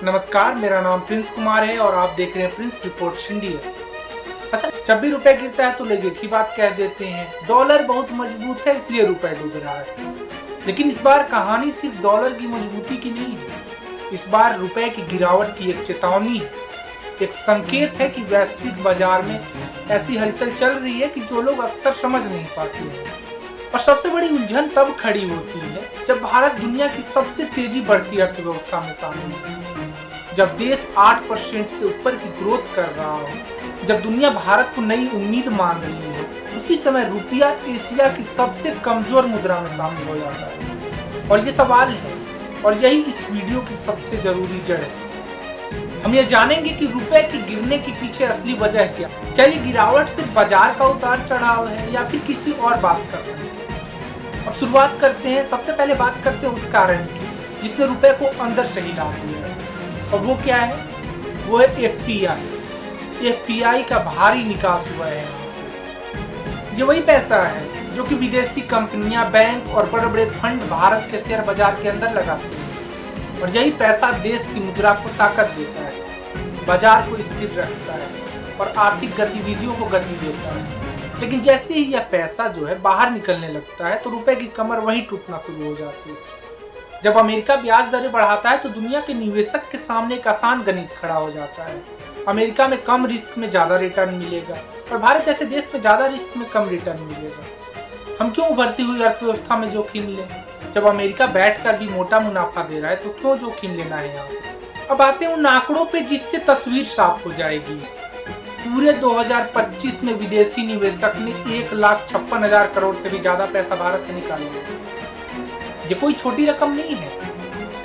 नमस्कार, मेरा नाम प्रिंस कुमार है और आप देख रहे हैं प्रिंस रिपोर्ट्स इंडिया। अच्छा, जब भी रुपए गिरता है तो लोग एक ही बात कह देते हैं, डॉलर बहुत मजबूत है इसलिए रुपए डूब रहा है। लेकिन इस बार कहानी सिर्फ डॉलर की मजबूती की नहीं है, इस बार रुपए की गिरावट की एक चेतावनी है, एक संकेत है कि वैश्विक बाजार में ऐसी हलचल चल रही है कि जो लोग अक्सर समझ नहीं पाते हैं। और सबसे बड़ी उलझन तब खड़ी होती है जब भारत दुनिया की सबसे तेजी बढ़ती अर्थव्यवस्था में शामिल है, जब देश 8% से ऊपर की ग्रोथ कर रहा हो, जब दुनिया भारत को नई उम्मीद मान रही है, उसी समय रुपया एशिया की सबसे कमजोर मुद्रा में शामिल हो जाता है। और ये सवाल है और यही इस वीडियो की सबसे जरूरी जड़ है। हम ये जानेंगे कि रुपए के गिरने के पीछे असली वजह क्या ये गिरावट सिर्फ बाजार का उतार चढ़ाव है या फिर किसी और बात का संकेत। अब शुरुआत करते हैं, सबसे पहले बात करते हैं उस कारण की जिसने रुपए को अंदर से हिला दिया है, और वो क्या है? वो है एफपीआई का भारी निकास हुआ है यहाँ से। ये वही पैसा है जो कि विदेशी कंपनियां, बैंक और बड़े बड़े फंड भारत के शेयर बाजार के अंदर लगाते हैं, और यही पैसा देश की मुद्रा को ताकत देता है, बाजार को स्थिर रखता है और आर्थिक गतिविधियों को गति देता है। लेकिन जैसे ही यह पैसा जो है बाहर निकलने लगता है तो रुपए की कमर वहीं टूटना शुरू हो जाती है। जब अमेरिका ब्याज दरें बढ़ाता है तो दुनिया के निवेशक के सामने एक आसान गणित खड़ा हो जाता है। अमेरिका में कम रिस्क में ज्यादा रिटर्न मिलेगा और भारत जैसे देश में ज्यादा रिस्क में कम रिटर्न मिलेगा। हम क्यों उभरती हुई अर्थव्यवस्था में जोखिम लें? जब अमेरिका बैठकर भी मोटा मुनाफा दे रहा है तो क्यों जोखिम लेना है यहाँ? अब आते हैं उन आंकड़ों पे जिससे तस्वीर साफ हो जाएगी। पूरे 2025 में विदेशी निवेशक ने 1,56,000 करोड़ से भी ज्यादा पैसा भारत से निकाल लिया। ये कोई छोटी रकम नहीं है।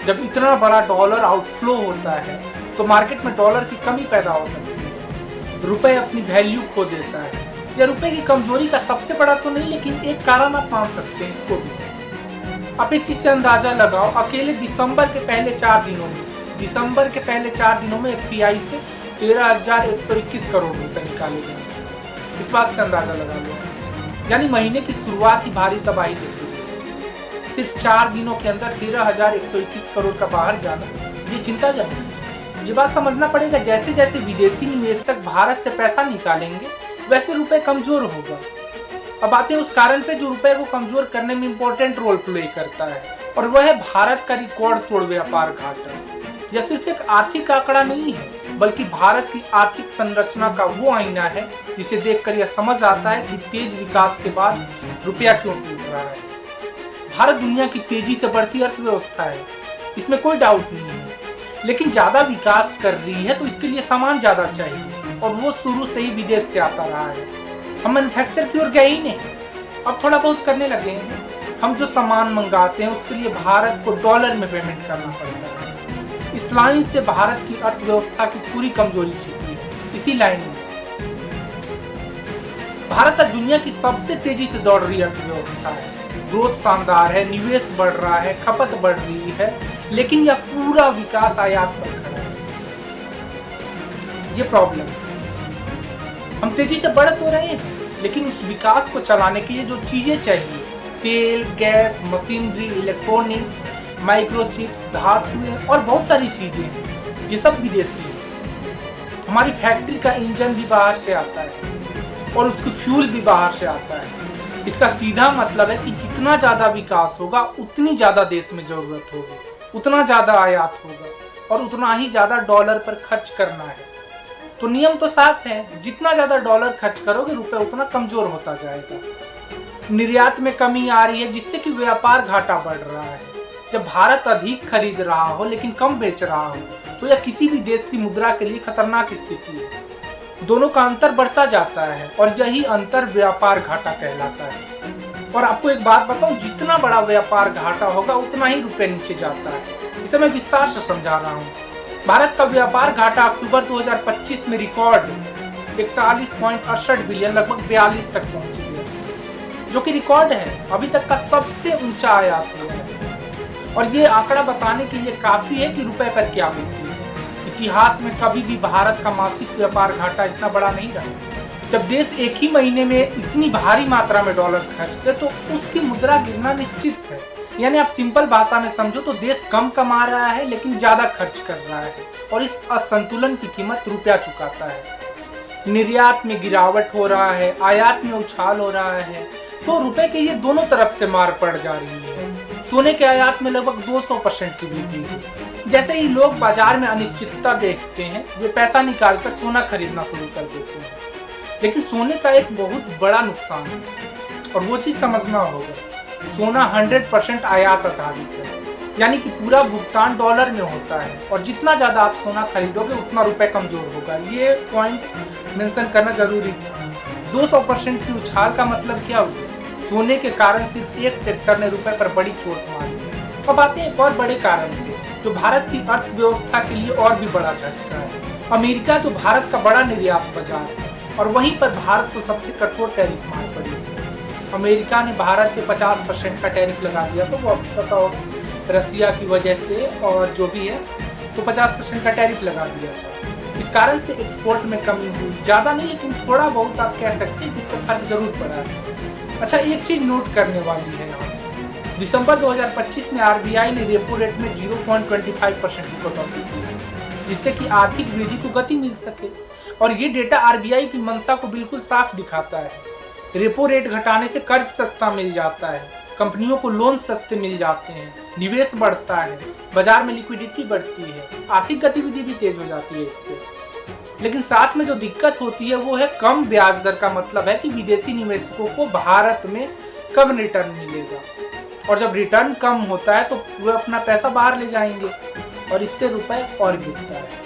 जब इतना बड़ा डॉलर आउटफ्लो होता है तो मार्केट में डॉलर की कमी पैदा हो सकती है, रुपए अपनी वैल्यू खो देता है। यह रुपए की कमजोरी का सबसे बड़ा तो नहीं, लेकिन एक कारण आप मान सकते हैं इसको भी। आप एक चीज से अंदाजा लगाओ, अकेले दिसंबर के पहले 4 दिनों में एफपीआई से 13,121 करोड़ रुपए निकाले गए। इस बात से अंदाजा लगा लो, यानी महीने की शुरुआत ही भारी तबाही से शुरू। सिर्फ 4 दिनों के अंदर 13,121 करोड़ का बाहर जाना, ये चिंताजनक है। ये बात समझना पड़ेगा, जैसे जैसे विदेशी निवेशक भारत से पैसा निकालेंगे वैसे रुपए कमजोर होगा। अब आते हैं उस कारण पे जो रुपए को कमजोर करने में इंपॉर्टेंट रोल प्ले करता है, और वह है भारत का रिकॉर्ड तोड़ व्यापार घाटा। यह सिर्फ एक आर्थिक आंकड़ा नहीं है, बल्कि भारत की आर्थिक संरचना का वो आईना है जिसे देखकर यह समझ आता है कि तेज विकास के बाद रुपया क्यों टूट रहा है। भारत दुनिया की तेजी से बढ़ती अर्थव्यवस्था है, इसमें कोई डाउट नहीं है, लेकिन ज्यादा विकास कर रही है तो इसके लिए सामान ज्यादा चाहिए, और वो शुरू से ही विदेश से आता रहा है। हम मैन्युफैक्चर की ओर गए ही नहीं, अब थोड़ा बहुत करने लगे हैं। हम जो सामान मंगाते हैं उसके लिए भारत को डॉलर में पेमेंट करना पड़ता है। इस लाइन से भारत की अर्थव्यवस्था की पूरी कमजोरी छिपी है। इसी लाइन में भारत अब दुनिया की सबसे तेजी से दौड़ रही अर्थव्यवस्था है। ग्रोथ शानदार है, निवेश बढ़ रहा है, खपत बढ़ रही है, लेकिन यह पूरा विकास आयात पर खड़ा है। ये प्रॉब्लम है। हम तेजी से बढ़ तो रहे हैं, लेकिन उस विकास को चलाने के लिए जो चीजें चाहिए, तेल, गैस, मशीनरी, इलेक्ट्रॉनिक्स, माइक्रोचिप्स, धातुएं और बहुत सारी चीजें हैं, ये सब विदेशी है। हमारी फैक्ट्री का इंजन भी बाहर से आता है और उसकी फ्यूल भी बाहर से आता है। इसका सीधा मतलब है कि जितना ज्यादा विकास होगा उतनी ज्यादा देश में जरूरत होगी, उतना ज्यादा आयात होगा और उतना ही ज्यादा डॉलर पर खर्च करना है। तो नियम तो साफ है, जितना ज्यादा डॉलर खर्च करोगे रुपए उतना कमजोर होता जाएगा। निर्यात में कमी आ रही है जिससे कि व्यापार घाटा बढ़ रहा है। जब भारत अधिक खरीद रहा हो लेकिन कम बेच रहा हो तो यह किसी भी देश की मुद्रा के लिए खतरनाक स्थिति है। दोनों का अंतर बढ़ता जाता है और यही अंतर व्यापार घाटा कहलाता है। और आपको एक बात बताऊं, जितना बड़ा व्यापार घाटा होगा उतना ही रुपए नीचे जाता है। इसे मैं विस्तार से समझा रहा हूँ। भारत का व्यापार घाटा अक्टूबर 2025 में रिकॉर्ड 41.68 बिलियन, लगभग 42 तक पहुंच गया, जो कि रिकॉर्ड है, अभी तक का सबसे ऊंचा आयात हुआ है। और ये आंकड़ा बताने के लिए काफी है कि रुपए पर क्या बीती है। इतिहास में कभी भी भारत का मासिक व्यापार घाटा इतना बड़ा नहीं रहा। जब देश एक ही महीने में इतनी भारी मात्रा में डॉलर खर्चते तो उसकी मुद्रा गिरना निश्चित है। यानी आप सिंपल भाषा में समझो तो देश कम कमा रहा है लेकिन ज्यादा खर्च कर रहा है और इस असंतुलन की कीमत रुपया चुकाता है। निर्यात में गिरावट हो रहा है, आयात में उछाल हो रहा है, तो रुपए के ये दोनों तरफ से मार पड़ जा रही है। सोने के आयात में लगभग 200% की वृद्धि हुई। जैसे ही लोग बाजार में अनिश्चितता देखते हैं वे पैसा निकालकर सोना खरीदना शुरू कर देते हैं। लेकिन सोने का एक बहुत बड़ा नुकसान है और वो चीज समझना होगा। सोना 100% आयात आधारित है, यानी कि पूरा भुगतान डॉलर में होता है और जितना ज्यादा आप सोना खरीदोगे उतना रुपए कमजोर होगा। ये पॉइंट मेंशन करना जरूरी था। 200% की उछाल का मतलब क्या हुआ? सोने के कारण सिर्फ एक सेक्टर ने रुपए पर बड़ी चोट मारी है। अब आते हैं एक और बड़े कारण पे जो भारत की अर्थव्यवस्था के लिए और भी बड़ा झटका है। अमेरिका जो भारत का बड़ा निर्यात बाजार है और वहीं पर भारत को सबसे कठोर टैरिफ मार पड़ी है। अमेरिका ने भारत पे 50% का टैरिफ लगा दिया, तो वो अब बताओ रसिया की वजह से और जो भी है तो 50% का टैरिफ लगा दिया था। इस कारण से एक्सपोर्ट में कमी हुई, ज्यादा नहीं लेकिन थोड़ा बहुत आप कह सकते हैं, जिससे फर्क जरूर पड़ा है। अच्छा, एक चीज नोट करने वाली है यहाँ, दिसंबर 2025 में आरबीआई ने रेपो रेट में 0.25% की कटौती की, जिससे कि आर्थिक वृद्धि को गति मिल सके। और ये डेटा आरबीआई की मंशा को बिल्कुल साफ दिखाता है। रेपो रेट घटाने से कर्ज सस्ता मिल जाता है, कंपनियों को लोन सस्ते मिल जाते हैं, निवेश बढ़ता है, बाजार में लिक्विडिटी बढ़ती है, आर्थिक गतिविधि भी तेज हो जाती है इससे। लेकिन साथ में जो दिक्कत होती है वो है कम ब्याज दर का मतलब है कि विदेशी निवेशकों को भारत में कम रिटर्न मिलेगा और जब रिटर्न कम होता है तो वे अपना पैसा बाहर ले जाएंगे और इससे रुपए और गिरता है।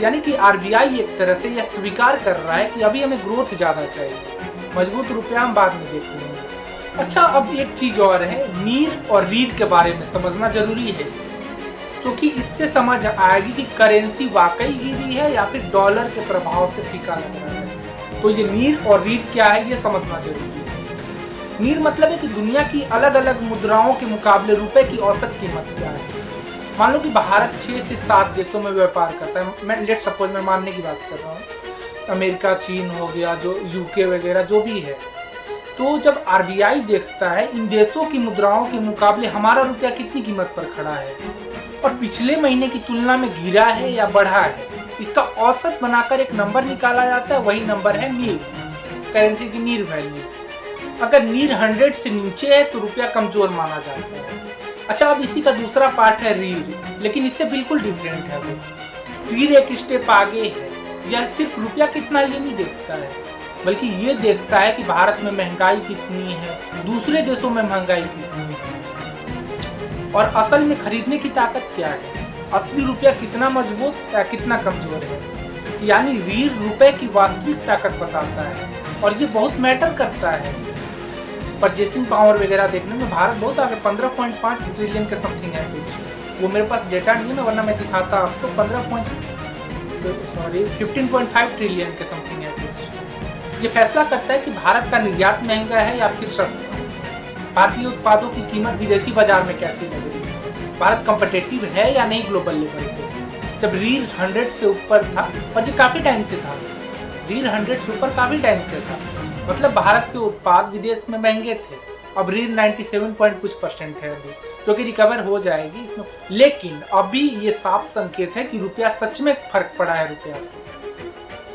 यानी कि आरबीआई एक तरह से यह स्वीकार कर रहा है कि अभी हमें ग्रोथ ज्यादा चाहिए, मजबूत रुपया हम बाद में देख लेंगे। अच्छा, अब एक चीज और है, नीर और रीर के बारे में समझना जरूरी है क्योंकि इससे समझ आएगी कि करेंसी वाकई गिरी है या फिर डॉलर के प्रभाव से फीका लग रहा है। तो ये नीर और रीर क्या है ये समझना जरूरी है। नीर मतलब है कि दुनिया की अलग अलग मुद्राओं के मुकाबले रुपए की औसत कीमत क्या है। मान लो कि भारत 6 से 7 देशों में व्यापार करता है, मैं लेट सपोज मैं मानने की बात कर रहा हूँ, अमेरिका, चीन हो गया, जो यूके वगैरह जो भी है। तो जब आरबीआई देखता है इन देशों की मुद्राओं के मुकाबले हमारा रुपया कितनी कीमत पर खड़ा है और पिछले महीने की तुलना में गिरा है या बढ़ा है, इसका औसत बनाकर एक नंबर निकाला जाता है। वही नंबर है नीर, करेंसी की नीर वैल्यू। अगर नीर 100 से नीचे है तो रुपया कमजोर माना जाता है। अच्छा, अब इसी का दूसरा पार्ट है रीर, लेकिन इससे बिल्कुल डिफरेंट है। वो रीर एक स्टेप आगे है, यह सिर्फ रुपया कितना ये नहीं देखता है बल्कि ये देखता है कि भारत में महंगाई कितनी है, दूसरे देशों में महंगाई कितनी है और असल में खरीदने की ताकत क्या है, असली रुपया कितना मजबूत या कितना कमजोर है। यानी रीर रुपए की वास्तविक ताकत बताता है और ये बहुत मैटर करता है। परचेसिंग पावर वगैरह देखने में भारत बहुत आगे, 15.5 ट्रिलियन के समथिंग है कुछ, वो मेरे पास डेटा नहीं है वरना मैं दिखाता आपको। 15.5 ट्रिलियन के समथिंग है कुछ। ये फैसला करता है कि भारत का निर्यात महंगा है या फिर सस्ता, भारतीय उत्पादों की कीमत विदेशी बाजार में कैसी लग रही है, भारत कॉम्पिटिटिव है या नहीं ग्लोबल लेवल पे। जब रीर 100 से ऊपर था, और ये काफी टाइम से था, रीर 100 से ऊपर काफी टाइम से था, मतलब भारत के उत्पाद विदेश में महंगे थे। अब रीर 97% है अभी, जो कि रिकवर हो जाएगी इसमें। लेकिन अभी ये साफ संकेत है कि रुपया सच में फर्क पड़ा है रुपया।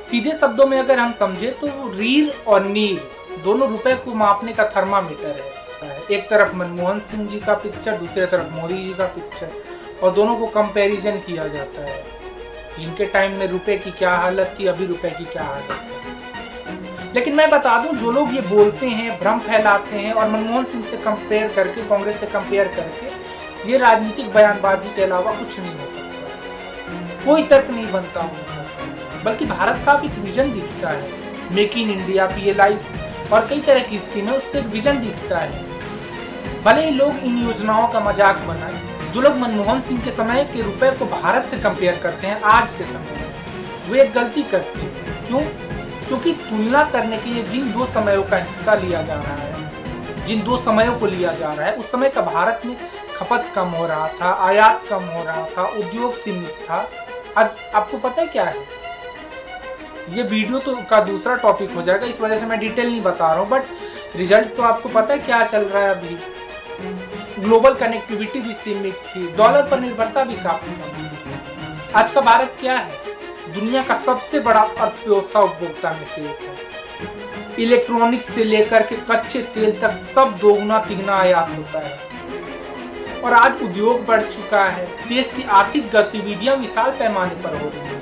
सीधे शब्दों में अगर हम समझे तो रीर और नीर दोनों रुपए को मापने का थर्मामीटर है। एक तरफ मनमोहन सिंह जी का पिक्चर, दूसरे तरफ मोदी जी का पिक्चर, और दोनों को कंपैरिजन किया जाता है। इनके टाइम में रुपए की क्या हालत थी, अभी रुपए की क्या हालत है। लेकिन मैं बता दूं, जो लोग ये बोलते हैं, भ्रम फैलाते हैं और मनमोहन सिंह से कंपेयर करके, कांग्रेस से कंपेयर करके, ये राजनीतिक बयानबाजी के अलावा कुछ नहीं हो सकता। कोई तर्क नहीं बनता उनका, बल्कि भारत का भी एक विजन दिखता है। मेक इन इंडिया, PLI और कई तरह की स्कीमें, उससे एक विजन दिखता है। भले ही लोग इन योजनाओं का मजाक बनाए, जो लोग मनमोहन सिंह के समय के रुपए को भारत से कंपेयर करते हैं आज के समय में, वो एक गलती करते हैं। क्यों? क्योंकि तुलना करने के लिए जिन दो समयों का हिस्सा लिया जा रहा है, जिन दो समयों को लिया जा रहा है, उस समय का भारत में खपत कम हो रहा था, आयात कम हो रहा था, उद्योग सीमित था। आज आपको पता है क्या है, ये वीडियो तो का दूसरा टॉपिक हो जाएगा, इस वजह से मैं डिटेल नहीं बता रहा हूँ, बट रिजल्ट तो आपको पता है क्या चल रहा है अभी। ग्लोबल कनेक्टिविटी भी सीमित थी, डॉलर पर निर्भरता भी काफी कम थी। आज का भारत क्या है? दुनिया का सबसे बड़ा अर्थव्यवस्था उपभोक्ता में से एक है। इलेक्ट्रॉनिक्स से लेकर के कच्चे तेल तक सब दोगुना तिगुना आयात होता है। और आज उद्योग बढ़ चुका है, देश की आर्थिक गतिविधियां विशाल पैमाने पर हो रही है।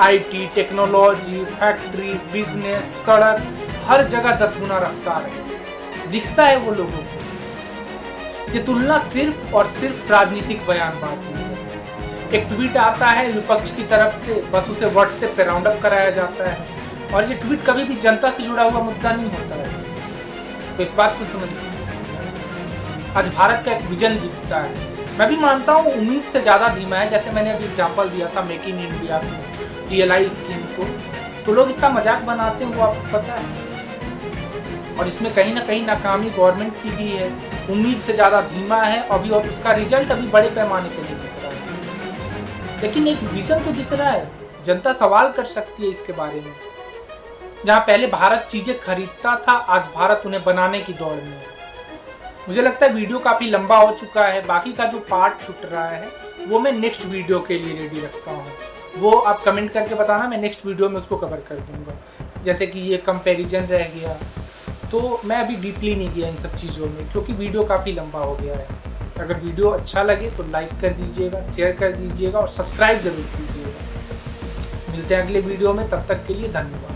आईटी, टेक्नोलॉजी, फैक्ट्री, बिजनेस, सड़क, हर जगह 10 गुना रफ्तार है। दिखता है वो लोगों को। ये तुलना सिर्फ और सिर्फ राजनीतिक बयानबाजी है। एक ट्वीट आता है विपक्ष की तरफ से, बस उसे व्हाट्सएप पे राउंड अप कराया जाता है और ये ट्वीट कभी भी जनता से जुड़ा हुआ मुद्दा नहीं होता है। तो इस बात को समझिए, आज भारत का एक विजन दिखता है। मैं भी मानता हूँ उम्मीद से ज्यादा धीमा है। जैसे मैंने अभी एग्जांपल दिया था make in India DLI scheme को, तो लोग इसका मजाक बनाते हैं, वो आपको पता है। और इसमें कहीं ना कहीं नाकामी गवर्नमेंट की भी है। उम्मीद से ज्यादा धीमा है अभी और उसका रिजल्ट अभी बड़े पैमाने पर नहीं दिख रहा है। लेकिन एक विजन तो दिख रहा है, जनता सवाल कर सकती है इसके बारे में। जहाँ पहले भारत चीजें खरीदता था, आज भारत उन्हें बनाने की दौड़ में है। मुझे लगता है वीडियो काफी लंबा हो चुका है। बाकी का जो पार्ट छूट रहा है वो मैं नेक्स्ट वीडियो के लिए रेडी रखता हूँ। वो आप कमेंट करके बताना, मैं नेक्स्ट वीडियो में उसको कवर कर दूंगा। जैसे कि ये कंपैरिजन रह गया, तो मैं अभी डीपली नहीं गया इन सब चीज़ों में क्योंकि वीडियो काफ़ी लंबा हो गया है। अगर वीडियो अच्छा लगे तो लाइक कर दीजिएगा, शेयर कर दीजिएगा और सब्सक्राइब जरूर कीजिएगा। मिलते हैं अगले वीडियो में, तब तक के लिए धन्यवाद।